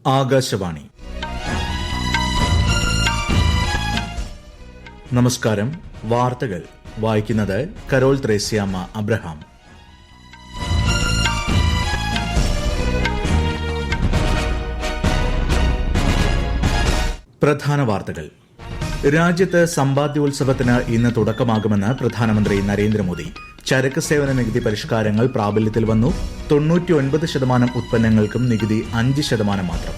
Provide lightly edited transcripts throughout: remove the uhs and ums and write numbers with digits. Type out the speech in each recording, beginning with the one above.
ആകാശവാണി. നമസ്കാരം. വാർത്തകൾ വായിക്കുന്നത് കരോൾ ത്രേസ്യാമ്മ അബ്രഹാം. പ്രധാന വാർത്തകൾ. രാജ്യത്ത് സമ്പാദ്യോത്സവത്തിന് ഇന്ന് തുടക്കമാകുമെന്ന് പ്രധാനമന്ത്രി നരേന്ദ്രമോദി. ചരക്ക് സേവന നികുതി പരിഷ്കാരങ്ങൾ പ്രാബല്യത്തിൽ വന്നു. 99% ഉത്പന്നങ്ങൾക്കും നികുതി 5% മാത്രം.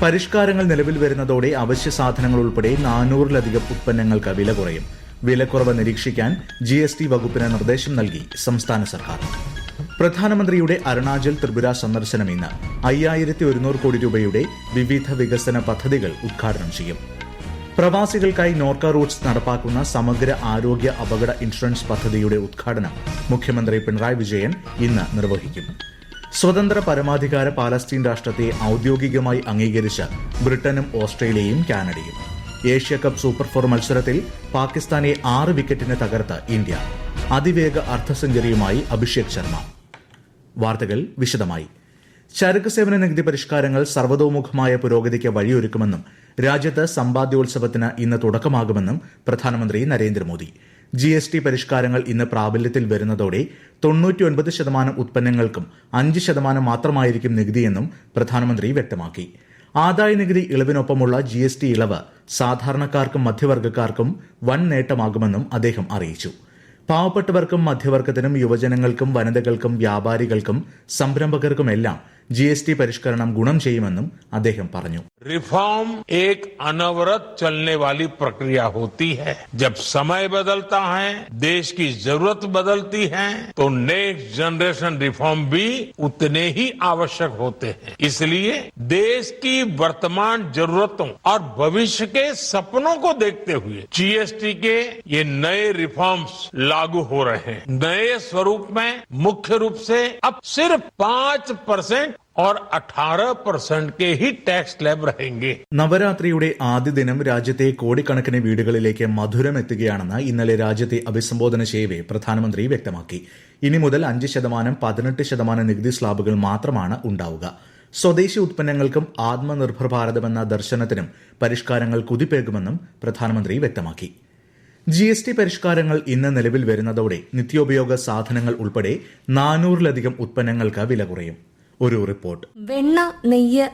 പരിഷ്കാരങ്ങൾ നിലവിൽ വരുന്നതോടെ അവശ്യ സാധനങ്ങൾ ഉൾപ്പെടെ 400-ലധികം ഉത്പന്നങ്ങൾക്ക് വില കുറയും. വിലക്കുറവ് നിരീക്ഷിക്കാൻ GST വകുപ്പിന് നിർദ്ദേശം നൽകി സംസ്ഥാന സർക്കാർ. പ്രധാനമന്ത്രിയുടെ അരുണാചൽ ത്രിപുര സന്ദർശനം ഇന്ന്. 5100 കോടി രൂപയുടെ വിവിധ വികസന പദ്ധതികൾ ഉദ്ഘാടനം ചെയ്യും. പ്രവാസികൾക്കായി നോർക്ക റൂട്ട്സ് നടപ്പാക്കുന്ന സമഗ്ര ആരോഗ്യ അപകട ഇൻഷുറൻസ് പദ്ധതിയുടെ ഉദ്ഘാടനം മുഖ്യമന്ത്രി പിണറായി വിജയൻ ഇന്ന് നിർവഹിക്കും. സ്വതന്ത്ര പരമാധികാര പാലസ്തീൻ രാഷ്ട്രത്തെ ഔദ്യോഗികമായി അംഗീകരിച്ച ബ്രിട്ടനും ഓസ്ട്രേലിയയും കാനഡയും. ഏഷ്യ കപ്പ് സൂപ്പർ 4 മത്സരത്തിൽ പാകിസ്ഥാനെ 6 വിക്കറ്റിന് തകർത്ത് ഇന്ത്യ. അതിവേഗ അർദ്ധ സെഞ്ചുറിയുമായി അഭിഷേക് ശർമ്മ. വാർത്തകൾ വിശദമായി. ചരക്ക് സേവന നികുതി പരിഷ്കാരങ്ങൾ സർവ്വതോമുഖമായ പുരോഗതിക്ക് വഴിയൊരുക്കുമെന്നും രാജ്യത്ത് സമ്പാദ്യോത്സവത്തിന് ഇന്ന് തുടക്കമാകുമെന്നും പ്രധാനമന്ത്രി നരേന്ദ്രമോദി. GST പരിഷ്കാരങ്ങൾ ഇന്ന് പ്രാബല്യത്തിൽ വരുന്നതോടെ 99% ഉത്പന്നങ്ങൾക്കും 5% മാത്രമായിരിക്കും നികുതിയെന്നും പ്രധാനമന്ത്രി വ്യക്തമാക്കി. ആദായ നികുതി ഇളവിനൊപ്പമുള്ള GST ഇളവ് സാധാരണക്കാർക്കും മധ്യവർഗ്ഗക്കാർക്കും വൻ നേട്ടമാകുമെന്നും അദ്ദേഹം അറിയിച്ചു. പാവപ്പെട്ടവർക്കും മധ്യവർഗത്തിനും യുവജനങ്ങൾക്കും വനിതകൾക്കും വ്യാപാരികൾക്കും സംരംഭകർക്കുമെല്ലാം GST പരിഷ്കരണം ഗുണം ചെയ്യുമെന്നും അദ്ദേഹം പറഞ്ഞു. रिफॉर्म एक अनवरत चलने वाली प्रक्रिया होती है. जब समय बदलता है, देश की जरूरत बदलती है, तो नेक्स्ट जनरेशन रिफॉर्म भी उतने ही आवश्यक होते हैं. इसलिए देश की वर्तमान जरूरतों और भविष्य के सपनों को देखते हुए GST के ये नए रिफॉर्म्स लागू हो रहे हैं. नए स्वरूप में मुख्य रूप से अब सिर्फ 5% और 18% के ही टैक्स स्लैब रहेंगे. നവരാത്രിയുടെ ആദ്യ ദിനം രാജ്യത്തെ കോടിക്കണക്കിന് വീടുകളിലേക്ക് മധുരം എത്തുകയാണെന്ന് ഇന്നലെ രാജ്യത്തെ അഭിസംബോധന ചെയ്യവേ പ്രധാനമന്ത്രി വ്യക്തമാക്കി. ഇനി മുതൽ 5%, 18% നികുതി സ്ലാബുകൾ മാത്രമാണ് ഉണ്ടാവുക. സ്വദേശി ഉത്പന്നങ്ങൾക്കും ആത്മനിർഭർ ഭാരതമെന്ന ദർശനത്തിനും പരിഷ്കാരങ്ങൾ കുതിപ്പേകുമെന്നും പ്രധാനമന്ത്രി വ്യക്തമാക്കി. GST പരിഷ്കാരങ്ങൾ ഇന്ന് നിലവിൽ വരുന്നതോടെ നിത്യോപയോഗ സാധനങ്ങൾ ഉൾപ്പെടെ 400-ലധികം ഉത്പന്നങ്ങൾക്ക് വില കുറയും. ഒരു റിപ്പോർട്ട്. വെണ്ണ, നെയ്യ്,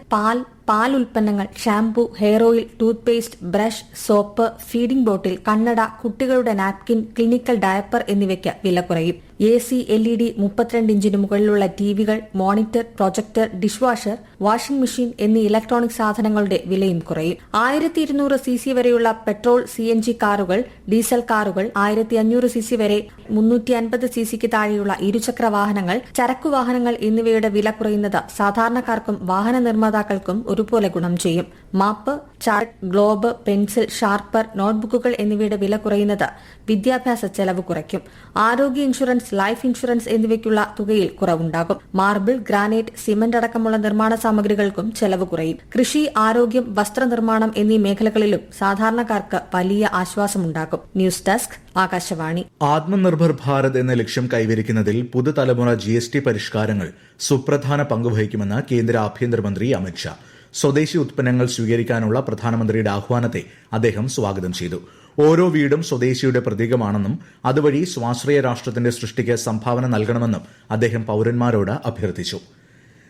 പാൽ ഉൽപ്പന്നങ്ങൾ, shampoo, hair oil, tooth paste, brush, soap, feeding ബോട്ടിൽ, കണ്ണട, കുട്ടികളുടെ നാപ്കിൻ, ക്ലിനിക്കൽ ഡയപ്പർ എന്നിവയ്ക്ക് വില കുറയും. AC, LED, 32 ഇഞ്ചിന് മുകളിലുള്ള TVകൾ, monitor, projector, dish washer, washing machine എന്നീ ഇലക്ട്രോണിക് സാധനങ്ങളുടെ വിലയും കുറയും. 1200 cc വരെയുള്ള പെട്രോൾ, CNG കാറുകൾ, ഡീസൽ കാറുകൾ, 1500 cc വരെ 350 cc താഴെയുള്ള ഇരുചക്ര വാഹനങ്ങൾ, ചരക്കു വാഹനങ്ങൾ എന്നിവയുടെ വില കുറയുന്നത് സാധാരണക്കാർക്കും വാഹന നിർമ്മാതാക്കൾക്കും ഒരുപോലെ ഗുണം ചെയ്യും. മാപ്പ്, ചാർട്ട്, ഗ്ലോബ്, പെൻസിൽ, ഷാർപ്പർ, നോട്ട്ബുക്കുകൾ എന്നിവയുടെ വില കുറയുന്നത് വിദ്യാഭ്യാസ ചെലവ് കുറയ്ക്കും. ആരോഗ്യ ഇൻഷുറൻസ്, ലൈഫ് ഇൻഷുറൻസ് എന്നിവയ്ക്കുള്ള തുകയിൽ കുറവുണ്ടാകും. മാർബിൾ, ഗ്രാനൈറ്റ്, സിമന്റ് അടക്കമുള്ള നിർമ്മാണ സാമഗ്രികൾക്കും ചെലവ് കുറയും. കൃഷി, ആരോഗ്യം, വസ്ത്രനിർമ്മാണം എന്നീ മേഖലകളിലും സാധാരണക്കാർക്ക് വലിയ ആശ്വാസമുണ്ടാകും. News desk, Akashvani. ആത്മനിർഭർ ഭാരത് എന്ന ലക്ഷ്യം കൈവരിക്കുന്നതിൽ പുതുതലമുറ GST പരിഷ്കാരങ്ങൾ സുപ്രധാന പങ്കുവഹിക്കുമെന്ന് കേന്ദ്ര ആഭ്യന്തരമന്ത്രി അമിത്ഷാ. സ്വദേശി ഉത്പന്നങ്ങൾ സ്വീകരിക്കാനുള്ള പ്രധാനമന്ത്രിയുടെ ആഹ്വാനത്തെ അദ്ദേഹം സ്വാഗതം ചെയ്തു. ഓരോ വീടും സ്വദേശിയുടെ പ്രതീകമാണെന്നും അതുവഴി സ്വാശ്രയ രാഷ്ട്രത്തിന്റെ സൃഷ്ടിക്ക് സംഭാവന നൽകണമെന്നും അദ്ദേഹം പൌരന്മാരോട് അഭ്യർത്ഥിച്ചു.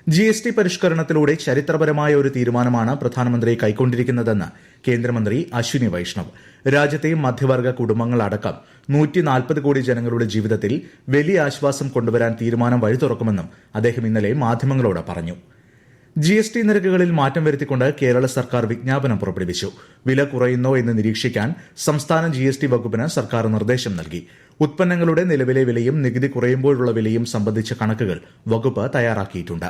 GST പരിഷ്കരണത്തിലൂടെ ചരിത്രപരമായ ഒരു തീരുമാനമാണ് പ്രധാനമന്ത്രി കൈക്കൊണ്ടിരിക്കുന്നതെന്ന് കേന്ദ്രമന്ത്രി അശ്വിനി വൈഷ്ണവ്. രാജ്യത്തെ മധ്യവർഗ കുടുംബങ്ങളടക്കം 140 കോടി ജനങ്ങളുടെ ജീവിതത്തിൽ വലിയ ആശ്വാസം കൊണ്ടുവരാൻ തീരുമാനം വഴി തുറക്കുമെന്നും അദ്ദേഹം ഇന്നലെ മാധ്യമങ്ങളോട് പറഞ്ഞു. GST നിരക്കുകളിൽ മാറ്റം വരുത്തിക്കൊണ്ട് കേരള സർക്കാർ വിജ്ഞാപനം പുറപ്പെടുവിച്ചു. വില കുറയുന്നോ എന്ന് നിരീക്ഷിക്കാൻ സംസ്ഥാന GST വകുപ്പിന് സർക്കാർ നിർദ്ദേശം നൽകി. ഉത്പന്നങ്ങളുടെ നിലവിലെ വിലയും നികുതി കുറയുമ്പോഴുള്ള വിലയും സംബന്ധിച്ച കണക്കുകൾ വകുപ്പ് തയ്യാറാക്കിയിട്ടുണ്ട്.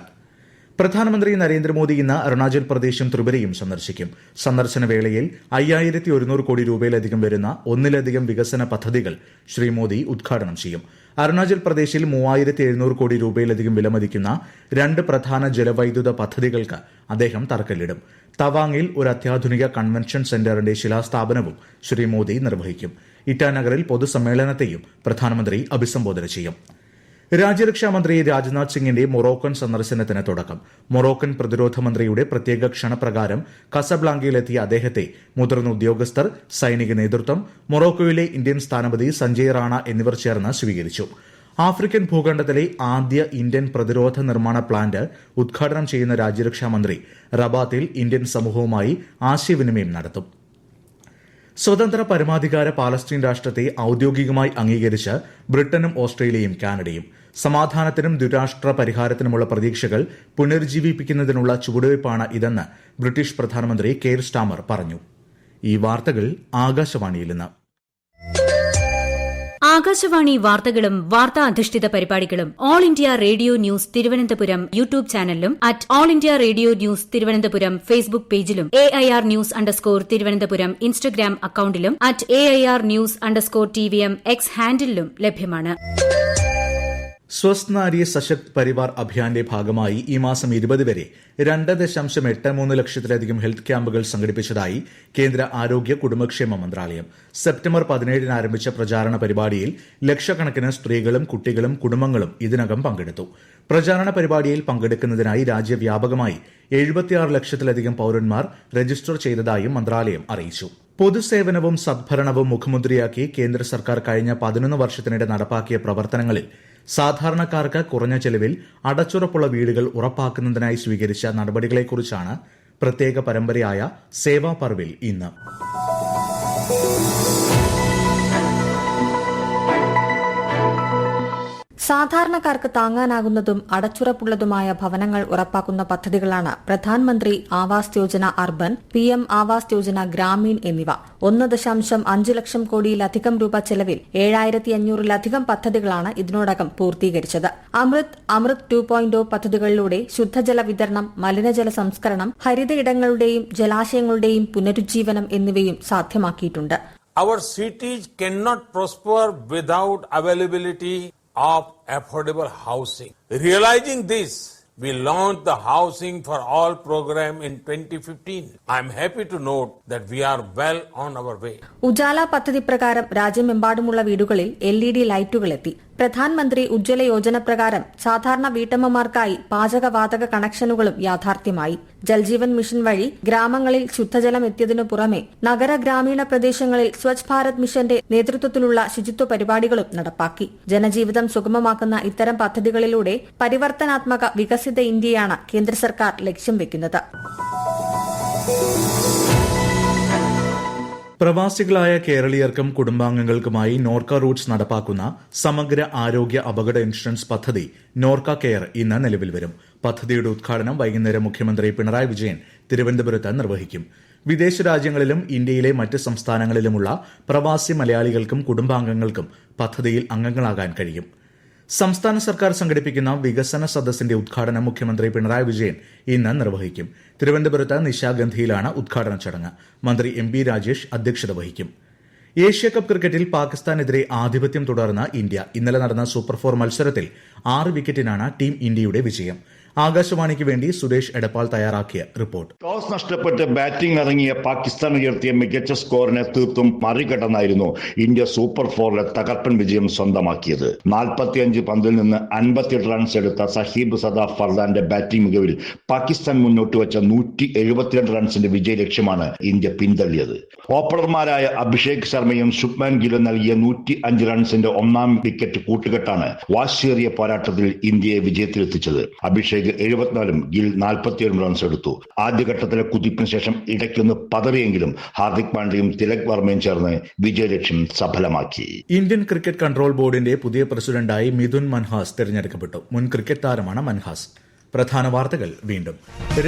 പ്രധാനമന്ത്രി നരേന്ദ്രമോദി ഇന്ന് അരുണാചൽ പ്രദേശും ത്രിപുരയും സന്ദർശിക്കും. സന്ദർശന വേളയിൽ 5100 കോടി രൂപയിലധികം വരുന്ന ഒന്നിലധികം വികസന പദ്ധതികൾ ശ്രീ മോദി ഉദ്ഘാടനം ചെയ്യും. അരുണാചൽ പ്രദേശിൽ 3700 കോടി രൂപയിലധികം വിലമതിക്കുന്ന 2 പ്രധാന ജലവൈദ്യുത പദ്ധതികൾക്ക് അദ്ദേഹം തറക്കല്ലിടും. തവാങ്ങിൽ ഒരു അത്യാധുനിക കൺവെൻഷൻ സെന്ററിന്റെ ശിലാസ്ഥാപനവും ശ്രീ മോദി നിർവഹിക്കും. ഇറ്റാനഗറിൽ പൊതുസമ്മേളനത്തെയും പ്രധാനമന്ത്രി അഭിസംബോധന ചെയ്യും. രാജ്യരക്ഷാമന്ത്രി രാജ്നാഥ് സിംഗിന്റെ മൊറോക്കൻ സന്ദർശനത്തിന് തുടക്കം. മൊറോക്കൻ പ്രതിരോധ മന്ത്രിയുടെ പ്രത്യേക ക്ഷണപ്രകാരം കസബ്ലാങ്കയിലെത്തിയ അദ്ദേഹത്തെ മുതിർന്ന ഉദ്യോഗസ്ഥർ, സൈനിക നേതൃത്വം, മൊറോക്കോയിലെ ഇന്ത്യൻ സ്ഥാനപതി സഞ്ജയ് റാണ എന്നിവർ ചേർന്ന് സ്വീകരിച്ചു. ആഫ്രിക്കൻ ഭൂഖണ്ഡത്തിലെ ആദ്യ ഇന്ത്യൻ പ്രതിരോധ നിർമ്മാണ പ്ലാന്റ് ഉദ്ഘാടനം ചെയ്യുന്ന രാജ്യരക്ഷാമന്ത്രി റബാത്തിൽ ഇന്ത്യൻ സമൂഹവുമായി ആശയവിനിമയം നടത്തും. സ്വതന്ത്ര പരമാധികാര പാലസ്തീൻ രാഷ്ട്രത്തെ ഔദ്യോഗികമായി അംഗീകരിച്ച് ബ്രിട്ടനും ഓസ്ട്രേലിയയും കാനഡയും. സമാധാനത്തിനും ദ്വിരാഷ്ട്ര പരിഹാരത്തിനുമുള്ള പ്രതീക്ഷകൾ പുനരുജ്ജീവിപ്പിക്കുന്നതിനുള്ള ചുവടുവയ്പ്പാണ് ഇതെന്ന് ബ്രിട്ടീഷ് പ്രധാനമന്ത്രി കെയർ സ്റ്റാമർ പറഞ്ഞു. ഈ വാർത്തകൾ ആകാശവാണിയിൽ നിന്ന്. ആകാശവാണി വാർത്തകളും വാർത്താ അധിഷ്ഠിത പരിപാടികളും all India radio news Thiruvananthapuram YouTube ചാനലിലും at all India radio news Thiruvananthapuram Facebook പേജിലും AIR ന്യൂസ് _തിരുവനന്തപുരം ഇൻസ്റ്റഗ്രാം അക്കൌണ്ടിലും at AIR news _TVM X ഹാൻഡിലും ലഭ്യമാണ്. സ്വസ്ഥ് നാരി സശക്ത് പരിവാർ അഭിയാന്റെ ഭാഗമായി ഈ മാസം 20 വരെ 2.83 ലക്ഷത്തിലധികം ഹെൽത്ത് ക്യാമ്പുകൾ സംഘടിപ്പിച്ചതായി കേന്ദ്ര ആരോഗ്യ കുടുംബക്ഷേമ മന്ത്രാലയം. സെപ്റ്റംബർ 17 ആരംഭിച്ച പ്രചാരണ പരിപാടിയിൽ ലക്ഷക്കണക്കിന് സ്ത്രീകളും കുട്ടികളും കുടുംബങ്ങളും ഇതിനകം പങ്കെടുത്തു. പ്രചാരണ പരിപാടിയിൽ പങ്കെടുക്കുന്നതിനായി രാജ്യവ്യാപകമായി 76 ലക്ഷത്തിലധികം പൌരന്മാർ രജിസ്റ്റർ ചെയ്തതായും മന്ത്രാലയം അറിയിച്ചു. പൊതുസേവനവും സദ്ഭരണവും മുഖമുദ്രയാക്കി കേന്ദ്ര സർക്കാർ കഴിഞ്ഞ 11 വർഷത്തിനിടെ നടപ്പാക്കിയ പ്രവർത്തനങ്ങളിൽ സാധാരണക്കാർക്ക് കുറഞ്ഞ ചെലവിൽ അടച്ചുറപ്പുള്ള വീടുകൾ ഉറപ്പാക്കുന്നതിനായി സ്വീകരിച്ച നടപടികളെക്കുറിച്ചാണ് പ്രത്യേക പരമ്പരയായ സേവാ പർവിൽ ഇന്ന്. സാധാരണക്കാർക്ക് താങ്ങാനാകുന്നതും അടച്ചുറപ്പുള്ളതുമായ ഭവനങ്ങൾ ഉറപ്പാക്കുന്ന പദ്ധതികളാണ് പ്രധാൻമന്ത്രി ആവാസ് യോജന അർബൻ, PM ആവാസ് യോജന ഗ്രാമീൺ എന്നിവ. 1.5 ലക്ഷം കോടിയിലധികം രൂപ ചെലവിൽ 7500-ലധികം പദ്ധതികളാണ് ഇതിനോടകം പൂർത്തീകരിച്ചത്. അമൃത് 2.0 പദ്ധതികളിലൂടെ ശുദ്ധജല വിതരണം, മലിനജല സംസ്കരണം, ഹരിത ഇടങ്ങളുടെയും ജലാശയങ്ങളുടെയും പുനരുജ്ജീവനം എന്നിവയും സാധ്യമാക്കിയിട്ടുണ്ട്. Our cities cannot prosper without availability of affordable housing. Realizing this, we launched the Housing for All program in 2015. I am happy to note that we are well on our way. Ujala പദ്ധതി പ്രകാരം രാജ്യമെമ്പാടുമുള്ള വീടുകളിൽ LED ലൈറ്റുകൾ എത്തി. പ്രധാൻമന്ത്രി ഉജ്ജ്വല യോജന പ്രകാരം സാധാരണ വീട്ടമ്മമാർക്കായി പാചകവാതക കണക്ഷനുകളും യാഥാർത്ഥ്യമായി. ജൽജീവൻ മിഷൻ വഴി ഗ്രാമങ്ങളിൽ ശുദ്ധജലം എത്തിയതിനു പുറമെ നഗര ഗ്രാമീണ പ്രദേശങ്ങളിൽ സ്വച്ഛ് ഭാരത് മിഷന്റെ നേതൃത്വത്തിലുള്ള ശുചിത്വ പരിപാടികളും നടപ്പാക്കി. ജനജീവിതം സുഗമമാക്കുന്ന ഇത്തരം പദ്ധതികളിലൂടെ പരിവർത്തനാത്മക വികസിത ഇന്ത്യയാണ് കേന്ദ്ര സർക്കാർ ലക്ഷ്യം വെക്കുന്നത്. പ്രവാസികളായ കേരളീയർക്കും കുടുംബാംഗങ്ങൾക്കുമായി നോർക്ക റൂട്ട്സ് നടപ്പാക്കുന്ന സമഗ്ര ആരോഗ്യ അപകട ഇൻഷുറൻസ് പദ്ധതി നോർക്ക കെയർ ഇന്ന് നിലവിൽ വരും. പദ്ധതിയുടെ ഉദ്ഘാടനം വൈകുന്നേരം മുഖ്യമന്ത്രി പിണറായി വിജയൻ തിരുവനന്തപുരത്ത് നിർവഹിക്കും. വിദേശ രാജ്യങ്ങളിലും ഇന്ത്യയിലെ മറ്റ് സംസ്ഥാനങ്ങളിലുമുള്ള പ്രവാസി മലയാളികൾക്കും കുടുംബാംഗങ്ങൾക്കും പദ്ധതിയിൽ അംഗങ്ങളാകാൻ കഴിയും. സംസ്ഥാന സർക്കാർ സംഘടിപ്പിക്കുന്ന വികസന സദസ്സിന്റെ ഉദ്ഘാടനം മുഖ്യമന്ത്രി പിണറായി വിജയൻ ഇന്ന് നിർവഹിക്കും. തിരുവനന്തപുരത്ത് നിശാഗന്ധിയിലാണ് ഉദ്ഘാടന ചടങ്ങ്. മന്ത്രി MB രാജേഷ് അധ്യക്ഷത വഹിക്കും. ഏഷ്യാകപ്പ് ക്രിക്കറ്റിൽ പാകിസ്ഥാനെതിരെ ആധിപത്യം തുടർന്ന ഇന്ത്യ. ഇന്നലെ നടന്ന സൂപ്പർ 4 മത്സരത്തിൽ 6 വിക്കറ്റിനാണ് ടീം ഇന്ത്യയുടെ വിജയം. ആകാശവാണിക്ക് വേണ്ടി സുരേഷ് എടപ്പാൾ തയ്യാറാക്കിയ റിപ്പോർട്ട്. ടോസ് നഷ്ടപ്പെട്ട് ബാറ്റിംഗ് ഇറങ്ങിയ പാകിസ്ഥാൻ ഉയർത്തിയ മികച്ച സ്കോറിനെ തീർത്തും മറികടന്നായിരുന്നു ഇന്ത്യ സൂപ്പർ 4-ലെ തകർപ്പൻ വിജയം സ്വന്തമാക്കിയത്. 45 പന്തിൽ നിന്ന് 58 റൺസ് എടുത്ത സഹീബ് സദാഫ് ഫർദാന്റെ ബാറ്റിംഗ് മികവിൽ പാകിസ്ഥാൻ മുന്നോട്ട് വെച്ച 172 റൺസിന്റെ വിജയ ലക്ഷ്യമാണ് ഇന്ത്യ പിന്തള്ളിയത്. ഓപ്പണർമാരായ അഭിഷേക് ശർമ്മയും ശുഭ്മാൻ ഗില്ലും നൽകിയ 105 റൺസിന്റെ ഒന്നാം വിക്കറ്റ് കൂട്ടുകെട്ടാണ് വാശിയേറിയ പോരാട്ടത്തിൽ ഇന്ത്യയെ വിജയത്തിലെത്തിച്ചത്. അഭിഷേക് 74-ഉം ഗിൽ 47 റൺസ് എടുത്തു. ആദ്യഘട്ടത്തിലെ കുതിപ്പിന് ശേഷം ഇടയ്ക്കൊന്ന് പതറിയെങ്കിലും ഹാർദിക് പാണ്ഡ്യയും തിലക് വർമ്മയും ചേർന്ന് വിജയലക്ഷ്യം സഫലമാക്കി. ഇന്ത്യൻ ക്രിക്കറ്റ് കൺട്രോൾ ബോർഡിന്റെ പുതിയ പ്രസിഡന്റായി മിഥുൻ മൻഹാസ് തെരഞ്ഞെടുക്കപ്പെട്ടു. മുൻ ക്രിക്കറ്റ് താരമാണ് മൻഹാസ്. പ്രധാന വാർത്തകൾ വീണ്ടും.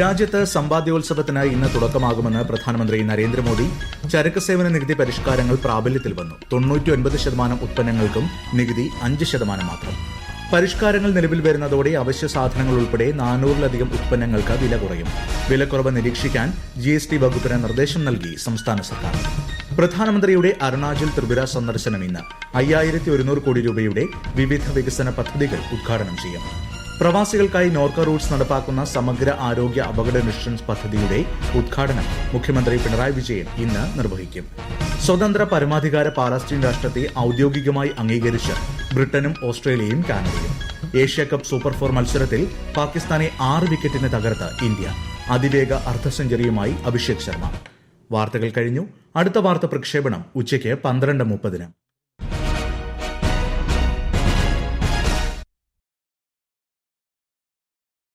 രാജ്യത്ത് സമ്പാദ്യോത്സവത്തിന് ഇന്ന് തുടക്കമാകുമെന്ന് പ്രധാനമന്ത്രി നരേന്ദ്രമോദി. ചരക്ക് സേവന നികുതി പരിഷ്കാരങ്ങൾ പ്രാബല്യത്തിൽ വന്നു. 99% ഉത്പന്നങ്ങൾക്കും നികുതി 5% മാത്രം. പരിഷ്കാരങ്ങൾ നിലവിൽ വരുന്നതോടെ അവശ്യ സാധനങ്ങൾ ഉൾപ്പെടെ 400-ലധികം ഉത്പന്നങ്ങൾക്ക് വില കുറയും. വിലക്കുറവ് നിരീക്ഷിക്കാൻ GST വകുപ്പിന് നിർദ്ദേശം നൽകി സംസ്ഥാന സർക്കാർ. പ്രധാനമന്ത്രിയുടെ അരുണാചൽ ത്രിപുര സന്ദർശനം ഇന്ന്. 5100 കോടി രൂപയുടെ വിവിധ വികസന പദ്ധതികൾ ഉദ്ഘാടനം ചെയ്യും. പ്രവാസികൾക്കായി നോർക്ക റൂട്ട്സ് നടപ്പാക്കുന്ന സമഗ്ര ആരോഗ്യ അപകട ഇൻഷുറൻസ് പദ്ധതിയുടെ ഉദ്ഘാടനം മുഖ്യമന്ത്രി പിണറായി വിജയൻ ഇന്ന് നിർവഹിക്കും. സ്വതന്ത്ര പരമാധികാര പാലസ്തീൻ രാഷ്ട്രത്തെ ഔദ്യോഗികമായി അംഗീകരിച്ച് ബ്രിട്ടനും ഓസ്ട്രേലിയയും കാനഡയും. ഏഷ്യാകപ്പ് സൂപ്പർ 4 മത്സരത്തിൽ പാകിസ്ഥാനെ 6 വിക്കറ്റിന് തകർത്ത് ഇന്ത്യ. അതിവേഗ അർദ്ധ സെഞ്ചുറിയുമായി അഭിഷേക് ശർമ്മ. വാർത്തകൾ കഴിഞ്ഞു. അടുത്ത വാർത്ത പ്രക്ഷേപണം ഉച്ചയ്ക്ക് 12:30.